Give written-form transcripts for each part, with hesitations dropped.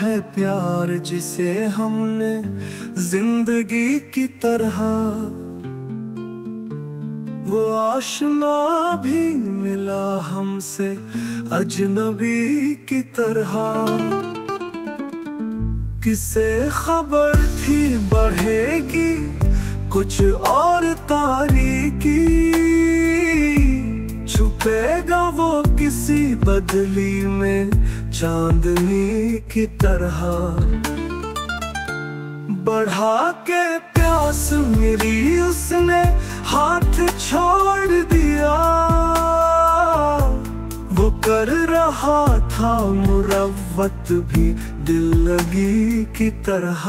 है प्यार जिसे हमने जिंदगी की तरह, वो आशना भी मिला हमसे अजनबी की तरह। किसे खबर थी बढ़ेगी कुछ और तारीकी, छुपेगा वो किसी बदली में चांदनी की तरह। बढ़ा के प्यास मेरी उसने हाथ छोड़ दिया, वो कर रहा था मुरव्वत भी दिल लगी की तरह।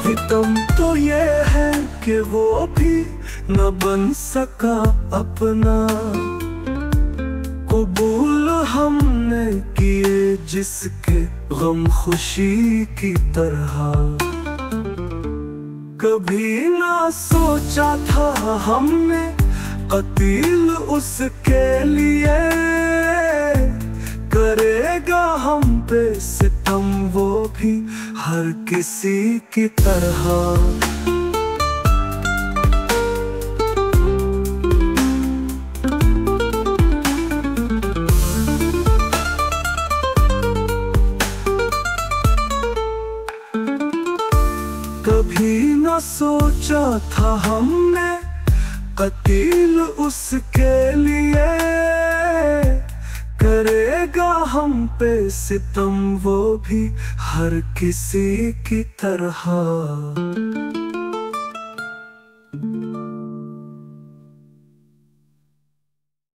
सितम तो ये है कि वो भी न बन सका अपना, कबूल हमने किए जिसके गम खुशी की तरह। कभी ना सोचा था हमने कत्ल उसके लिए, करेगा हम पे सितम वो भी हर किसी की तरह। कभी न सोचा था हमने कत्ल उसके लिए, करेगा हम पे सितम वो भी हर किसी की तरह।